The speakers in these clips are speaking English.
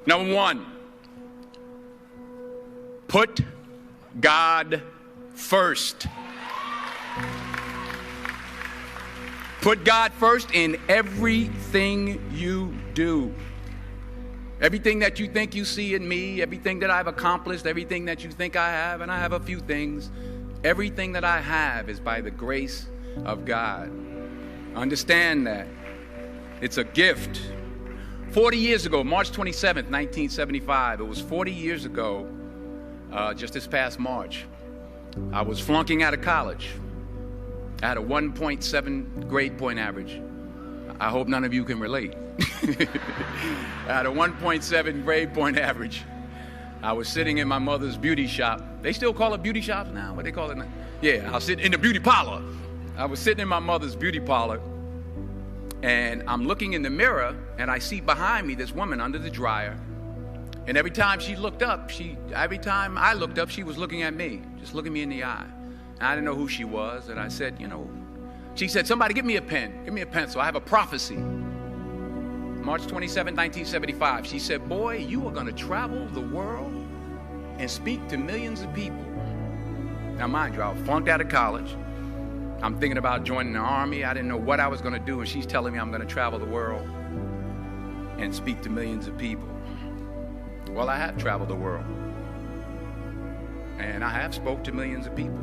Number one, put God first. Put God first in everything you do. Everything that you think you see in me, everything that I've accomplished, everything that you think I have, and I have a few things, everything that I have is by the grace of God. Understand that. It's a gift. 40 years ago, March 27th, 1975, it was 40 years ago, just this past March, I was flunking out of college. I had a 1.7 grade point average. I hope none of you can relate. I had a 1.7 grade point average. I was sitting in my mother's beauty shop. They still call it beauty shops now? What they call it now? Yeah, I was sitting in the beauty parlor. I was sitting in my mother's beauty parlor, and I'm looking in the mirror, and I see behind me this woman under the dryer. And every time I looked up, she was looking at me, just looking me in the eye. And I didn't know who she was, and I said, she said, somebody give me a pen, give me a pencil. I have a prophecy. March 27, 1975, she said, boy, you are going to travel the world and speak to millions of people. Now, mind you, I flunked out of college. I'm thinking about joining the army. I didn't know what I was going to do, and she's telling me I'm going to travel the world and speak to millions of people. Well, I have traveled the world, and I have spoke to millions of people.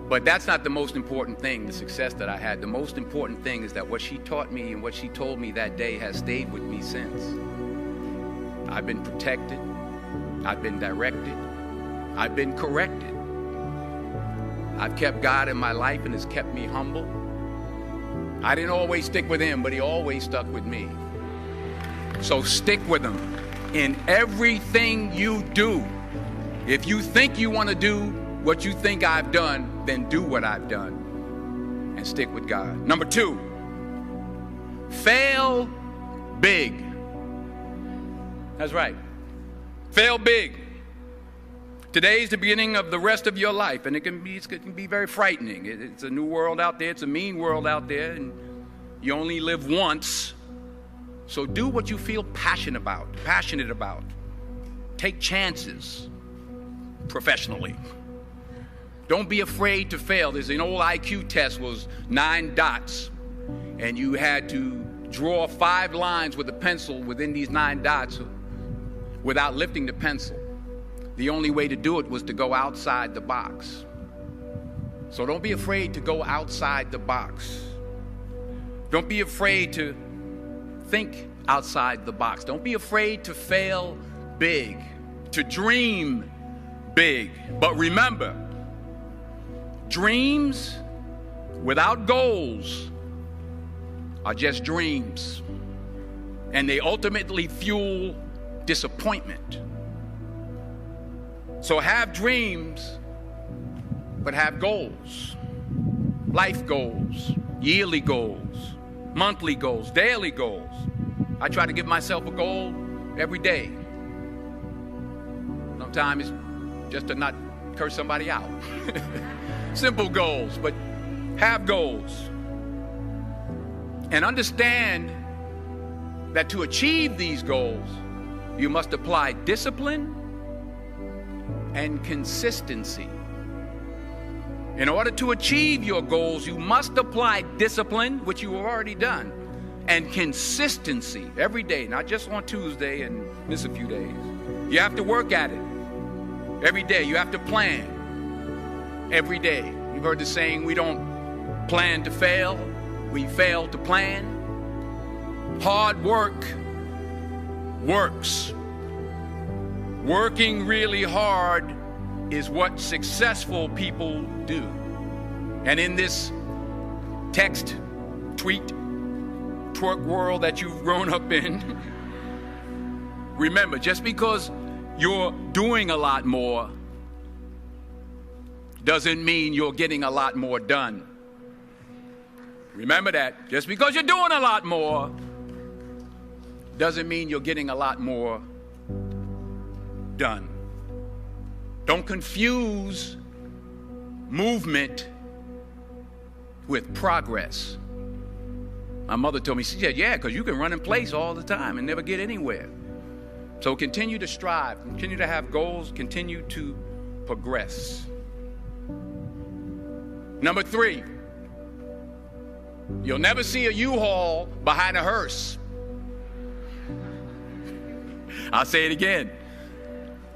But that's not the most important thing, the success that I had. The most important thing is that what she taught me and what she told me that day has stayed with me since. I've been protected. I've been directed. I've been corrected. I've kept God in my life, and it's kept me humble. I didn't always stick with him, but he always stuck with me. So stick with him in everything you do. If you think you want to do what you think I've done, then do what I've done and stick with God. Number two, fail big. That's right. Fail big. Today is the beginning of the rest of your life, and it can be very frightening. It's a new world out there. It's a mean world out there, and you only live once. So do what you feel passionate about. Take chances professionally. Don't be afraid to fail. There's an old IQ test, was 9 dots, and you had to draw 5 lines with a pencil within these 9 dots without lifting the pencil. The only way to do it was to go outside the box. So don't be afraid to go outside the box. Don't be afraid to think outside the box. Don't be afraid to fail big, to dream big. But remember, dreams without goals are just dreams, and they ultimately fuel disappointment. So have dreams, but have goals. Life goals, yearly goals, monthly goals, daily goals. I try to give myself a goal every day. Sometimes it's just to not curse somebody out. Simple goals, but have goals. And understand that to achieve these goals, you must apply discipline and consistency. In order to achieve your goals, you must apply discipline, which you have already done, and consistency every day, not just on Tuesday and miss a few days. You have to work at it every day. You have to plan every day. You've heard the saying, we don't plan to fail, we fail to plan. Hard work works. Working really hard is what successful people do. And in this text, tweet, twerk world that you've grown up in, remember, just because you're doing a lot more doesn't mean you're getting a lot more done. Remember that. Just because you're doing a lot more doesn't mean you're getting a lot more done. Don't confuse movement with progress. My mother told me, she said, yeah, because you can run in place all the time and never get anywhere. So continue to strive, continue to have goals, continue to progress. Number 3, you'll never see a U-Haul behind a hearse. I'll say it again.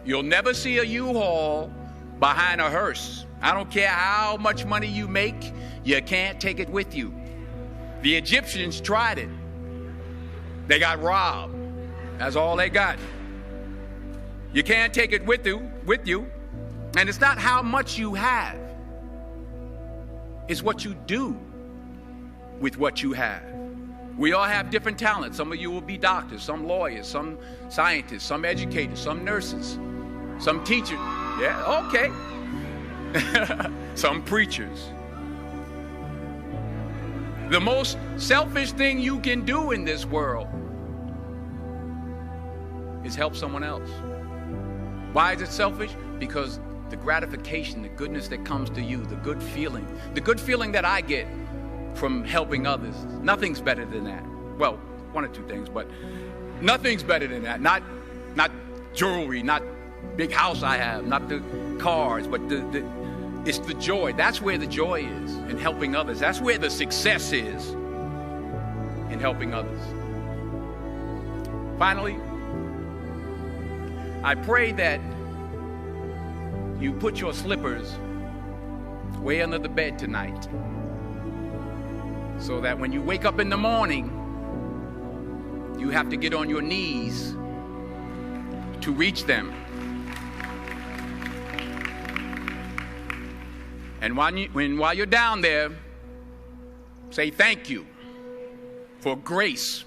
You'll never see a U-Haul behind a hearse. I don't care how much money you make, you can't take it with you. The Egyptians tried it. They got robbed. That's all they got. You can't take it with you. And it's not how much you have. It's what you do with what you have. We all have different talents. Some of you will be doctors, some lawyers, some scientists, some educators, some nurses, some teachers. Yeah, okay. Some preachers. The most selfish thing you can do in this world is help someone else. Why is it selfish? Because the gratification, the goodness that comes to you, the good feeling that I get from helping others, nothing's better than that. Well, one or two things, but nothing's better than that. Not jewelry, not big house I have, not the cars, but it's the joy. That's where the joy is, in helping others. That's where the success is, in helping others. Finally, I pray that you put your slippers way under the bed tonight, so that when you wake up in the morning, you have to get on your knees to reach them. And while you're down there, say thank you for grace.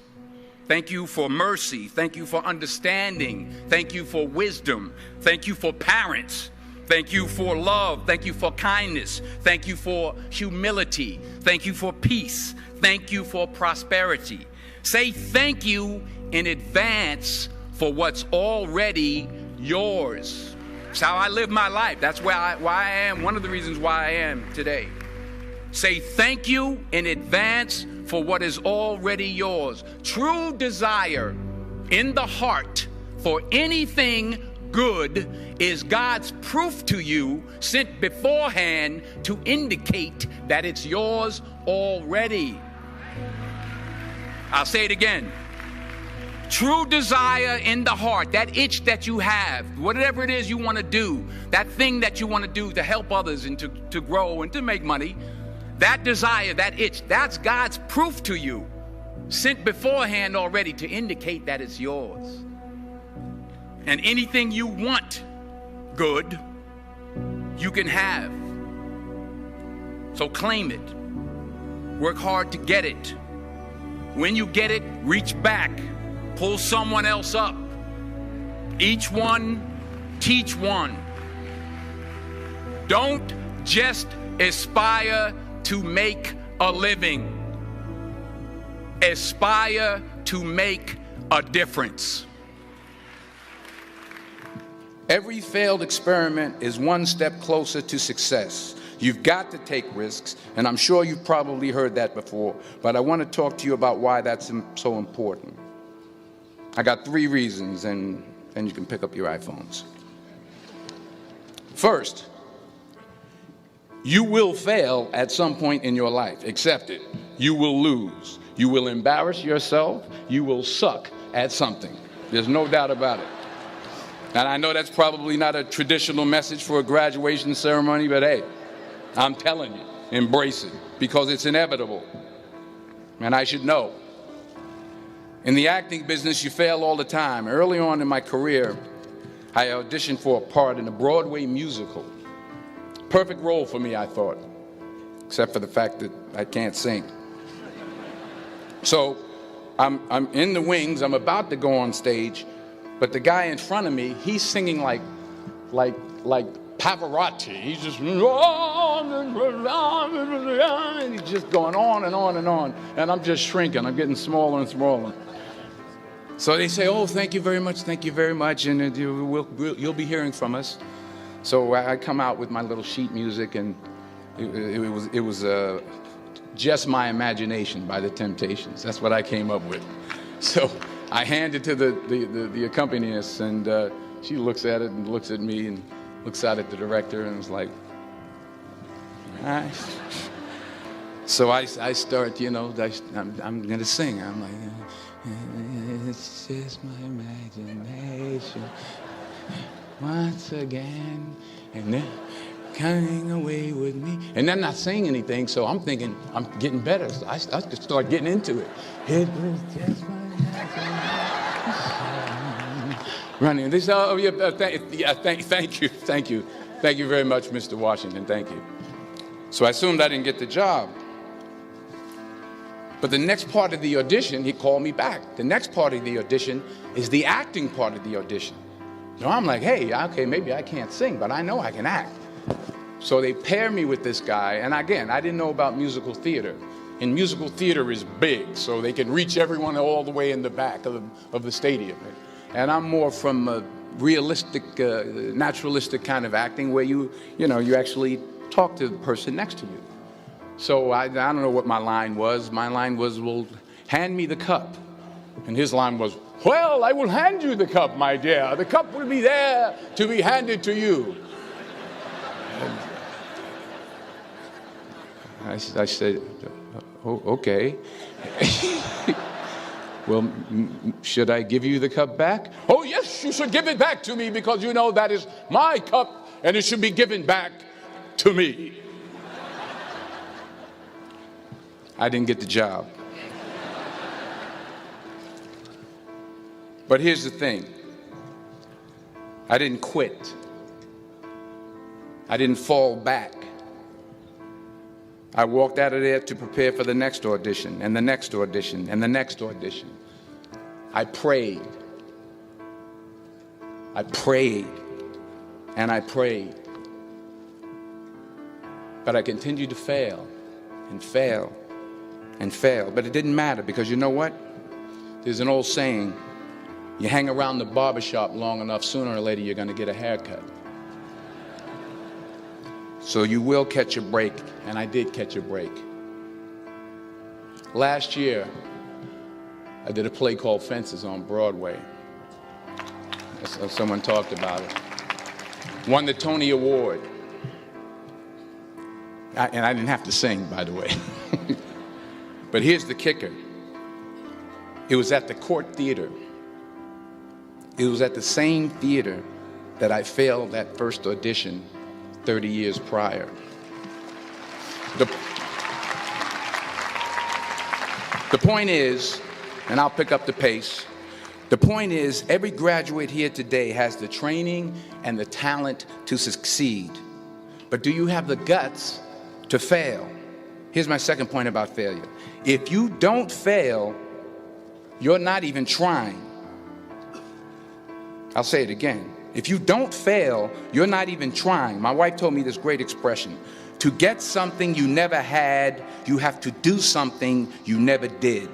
Thank you for mercy. Thank you for understanding. Thank you for wisdom. Thank you for parents. Thank you for love. Thank you for kindness. Thank you for humility. Thank you for peace. Thank you for prosperity. Say thank you in advance for what's already yours. That's how I live my life. That's why I am, one of the reasons why I am today. Say thank you in advance for what is already yours. True desire in the heart for anything good is God's proof to you, sent beforehand to indicate that it's yours already. I'll say it again. True desire in the heart, that itch that you have, whatever it is you want to do, that thing that you want to do to help others and to grow and to make money, that desire, that itch, that's God's proof to you, sent beforehand already to indicate that it's yours. And anything you want good, you can have. So claim it. Work hard to get it. When you get it, reach back. Pull someone else up. Each one, teach one. Don't just aspire to make a living. Aspire to make a difference. Every failed experiment is one step closer to success. You've got to take risks, and I'm sure you've probably heard that before, but I want to talk to you about why that's so important. I got 3 reasons, and you can pick up your iPhones. First, you will fail at some point in your life. Accept it. You will lose. You will embarrass yourself. You will suck at something. There's no doubt about it. And I know that's probably not a traditional message for a graduation ceremony, but hey, I'm telling you, embrace it, because it's inevitable. And I should know. In the acting business, you fail all the time. Early on in my career, I auditioned for a part in a Broadway musical. Perfect role for me, I thought, except for the fact that I can't sing. So I'm in the wings, I'm about to go on stage, but the guy in front of me, he's singing like Pavarotti. He's just, and he's just going on and on and on. And I'm just shrinking. I'm getting smaller and smaller. So they say, oh, thank you very much, and you'll be hearing from us. So I come out with my little sheet music, and it was Just My Imagination by The Temptations. That's what I came up with. So I hand it to the accompanist, and she looks at it and looks at me and looks out at the director and is like, all right. So I start, I'm going to sing. I'm like, it's just my imagination once again, and then coming away with me. And I'm not saying anything, so I'm thinking I'm getting better. So I start getting into it. It was just my imagination. Running. They say, oh, yeah, thank you. Thank you very much, Mr. Washington. Thank you. So I assumed I didn't get the job. But the next part of the audition, he called me back. The next part of the audition is the acting part of the audition. So I'm like, hey, okay, maybe I can't sing, but I know I can act. So they pair me with this guy, and again, I didn't know about musical theater. And musical theater is big, so they can reach everyone all the way in the back of the stadium. And I'm more from a realistic, naturalistic kind of acting where you actually talk to the person next to you. So I don't know what my line was. My line was, well, hand me the cup. And his line was, well, I will hand you the cup, my dear. The cup will be there to be handed to you. I said, oh, okay. Well, should I give you the cup back? Oh, yes, you should give it back to me because you know that is my cup and it should be given back to me. I didn't get the job. But here's the thing. I didn't quit. I didn't fall back. I walked out of there to prepare for the next audition, and the next audition, and the next audition. I prayed. I prayed, and I prayed. But I continued to fail, and fail, and fail. But it didn't matter, because you know what? There's an old saying, you hang around the barbershop long enough, sooner or later you're going to get a haircut. So you will catch a break, and I did catch a break. Last year, I did a play called Fences on Broadway. Someone talked about it. Won the Tony Award. And I didn't have to sing, by the way. But here's the kicker. It was at the Court Theater. It was at the same theater that I failed that first audition 30 years prior. The point is, and I'll pick up the pace, the point is every graduate here today has the training and the talent to succeed. But do you have the guts to fail? Here's my second point about failure. If you don't fail, you're not even trying. I'll say it again. If you don't fail, you're not even trying. My wife told me this great expression. To get something you never had, you have to do something you never did.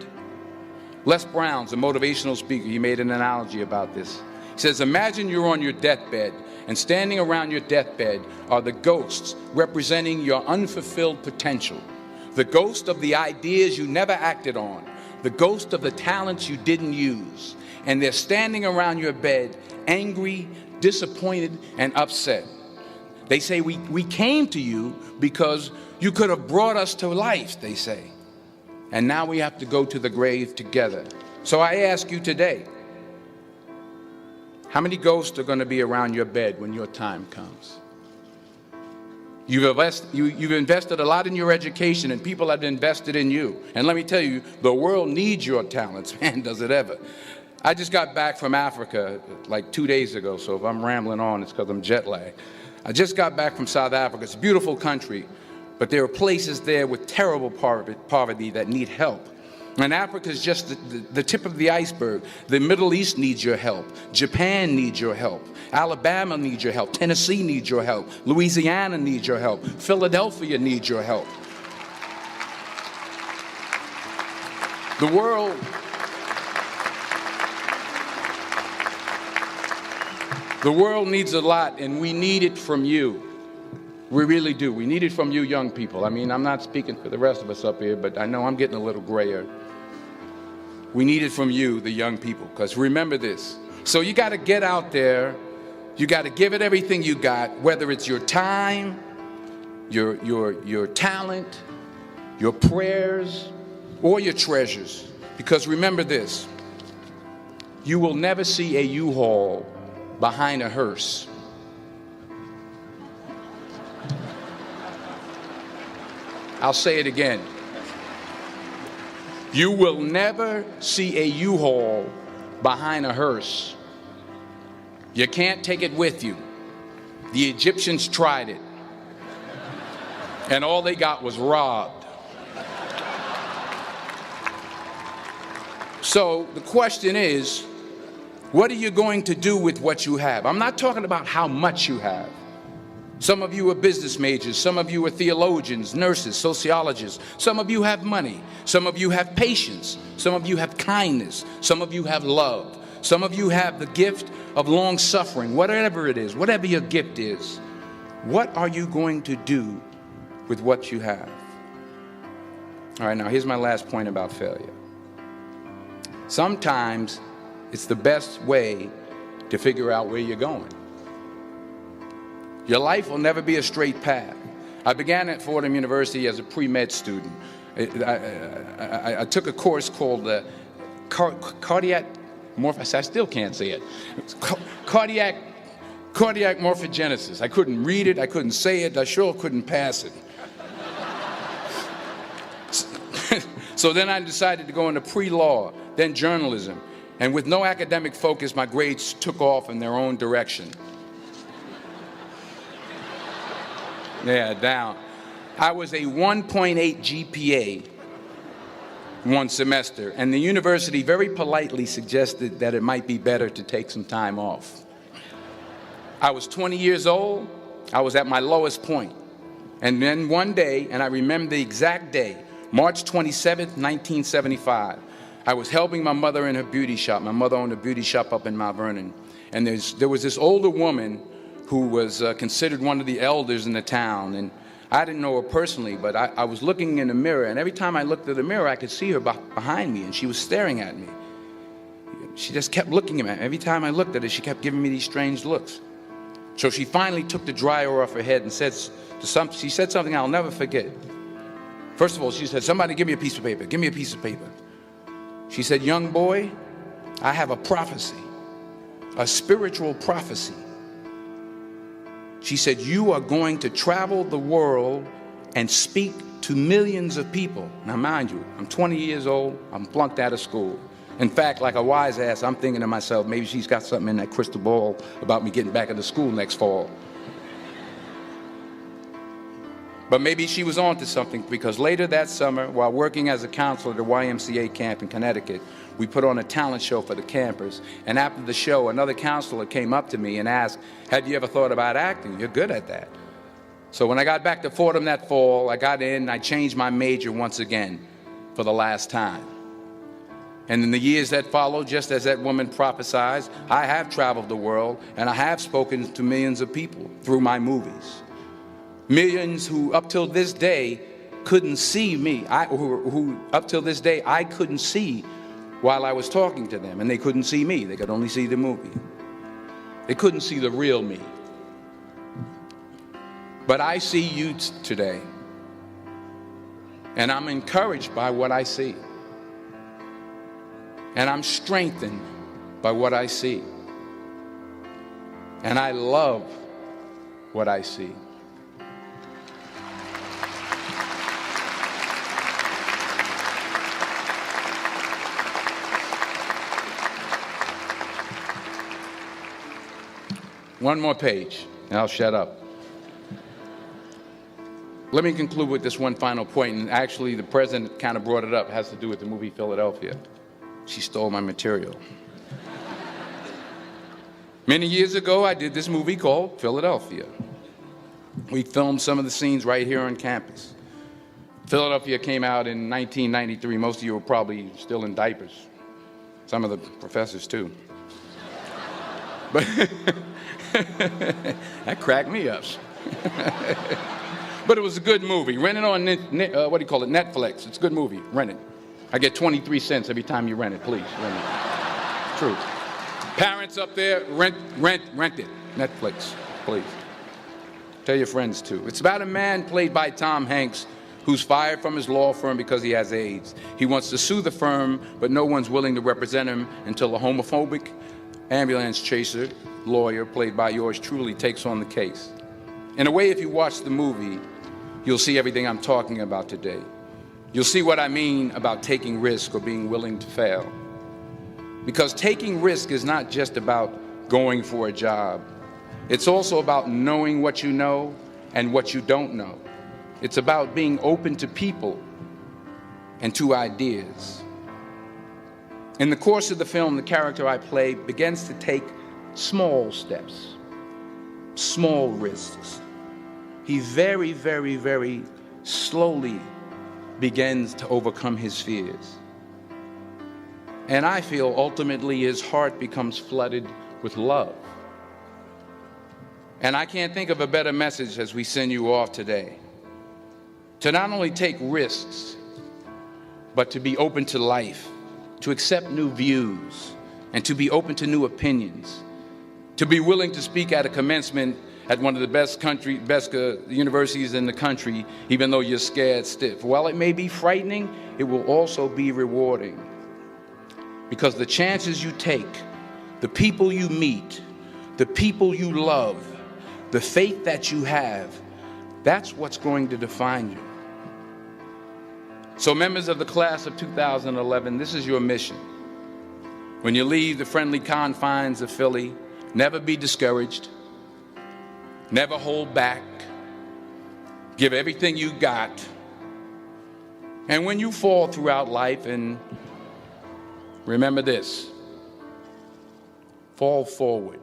Les Brown's a motivational speaker. He made an analogy about this. He says, imagine you're on your deathbed, and standing around your deathbed are the ghosts representing your unfulfilled potential. The ghost of the ideas you never acted on. The ghost of the talents you didn't use. And they're standing around your bed, angry, disappointed, and upset. They say, we came to you because you could have brought us to life, they say. And now we have to go to the grave together. So I ask you today, how many ghosts are going to be around your bed when your time comes? You've invested a lot in your education, and people have invested in you. And let me tell you, the world needs your talents. Man, does it ever. I just got back from Africa like 2 days ago, so if I'm rambling on, it's because I'm jet lagged. I just got back from South Africa. It's a beautiful country, but there are places there with terrible poverty that need help. And Africa is just the tip of the iceberg. The Middle East needs your help. Japan needs your help. Alabama needs your help. Tennessee needs your help. Louisiana needs your help. Philadelphia needs your help. The world needs a lot, and we need it from you. We really do. We need it from you young people. I mean, I'm not speaking for the rest of us up here, but I know I'm getting a little grayer. We need it from you, the young people, because remember this. So you got to get out there. You got to give it everything you got, whether it's your time, your talent, your prayers, or your treasures. Because remember this, you will never see a U-Haul behind a hearse. I'll say it again. You will never see a U-Haul behind a hearse. You can't take it with you. The Egyptians tried it, and all they got was robbed. So the question is, what are you going to do with what you have? I'm not talking about how much you have. Some of you are business majors. Some of you are theologians, nurses, sociologists. Some of you have money. Some of you have patience. Some of you have kindness. Some of you have love. Some of you have the gift of long suffering. Whatever it is, whatever your gift is, what are you going to do with what you have? All right, now here's my last point about failure. Sometimes it's the best way to figure out where you're going. Your life will never be a straight path. I began at Fordham University as a pre-med student. I took a course called cardiac morphogenesis. I still can't say it. Cardiac morphogenesis. I couldn't read it. I couldn't say it. I sure couldn't pass it. So then I decided to go into pre-law, then journalism. And with no academic focus, my grades took off in their own direction. Yeah, down. I was a 1.8 GPA one semester, and the university very politely suggested that it might be better to take some time off. I was 20 years old. I was at my lowest point. And then one day, and I remember the exact day, March 27th, 1975, I was helping my mother in her beauty shop. My mother owned a beauty shop up in Mount Vernon. And there was this older woman who was considered one of the elders in the town. And I didn't know her personally, but I was looking in the mirror, and every time I looked at the mirror, I could see her behind me, and she was staring at me. She just kept looking at me. Every time I looked at her, she kept giving me these strange looks. So she finally took the dryer off her head and she said something I'll never forget. First of all, she said, "Somebody give me a piece of paper. Give me a piece of paper." She said, "Young boy, I have a prophecy, a spiritual prophecy." She said, "You are going to travel the world and speak to millions of people." Now, mind you, I'm 20 years old. I'm flunked out of school. In fact, like a wise ass, I'm thinking to myself, maybe she's got something in that crystal ball about me getting back into school next fall. But maybe she was onto something, because later that summer, while working as a counselor at the YMCA camp in Connecticut, we put on a talent show for the campers. And after the show, another counselor came up to me and asked, "Have you ever thought about acting? You're good at that." So when I got back to Fordham that fall, I got in and I changed my major once again for the last time. And in the years that followed, just as that woman prophesied, I have traveled the world and I have spoken to millions of people through my movies. Millions who up till this day couldn't see me, who up till this day I couldn't see while I was talking to them, and they couldn't see me. They could only see the movie. They couldn't see the real me. But I see you today, and I'm encouraged by what I see. And I'm strengthened by what I see. And I love what I see. One more page, and I'll shut up. Let me conclude with this one final point, and actually the president kind of brought it up. It has to do with the movie Philadelphia. She stole my material. Many years ago, I did this movie called Philadelphia. We filmed some of the scenes right here on campus. Philadelphia came out in 1993. Most of you were probably still in diapers. Some of the professors, too. But that cracked me up. But it was a good movie. Rent it on Netflix. It's a good movie. Rent it. I get 23 cents every time you rent it, please. Rent it. True. Parents up there, rent it. Netflix, please. Tell your friends too. It's about a man played by Tom Hanks who's fired from his law firm because he has AIDS. He wants to sue the firm, but no one's willing to represent him until a homophobic ambulance chaser lawyer, played by yours truly, takes on the case. In a way, if you watch the movie, you'll see everything I'm talking about today. You'll see what I mean about taking risk or being willing to fail. Because taking risk is not just about going for a job. It's also about knowing what you know and what you don't know. It's about being open to people and to ideas. In the course of the film, the character I play begins to take small steps, small risks. He very, very, very slowly begins to overcome his fears. And I feel ultimately his heart becomes flooded with love. And I can't think of a better message as we send you off today. To not only take risks, but to be open to life, to accept new views, and to be open to new opinions, to be willing to speak at a commencement at one of the best universities in the country, even though you're scared stiff. While it may be frightening, it will also be rewarding. Because the chances you take, the people you meet, the people you love, the faith that you have, that's what's going to define you. So members of the class of 2011, this is your mission. When you leave the friendly confines of Philly, never be discouraged. Never hold back. Give everything you got. And when you fall throughout life, and remember this, fall forward.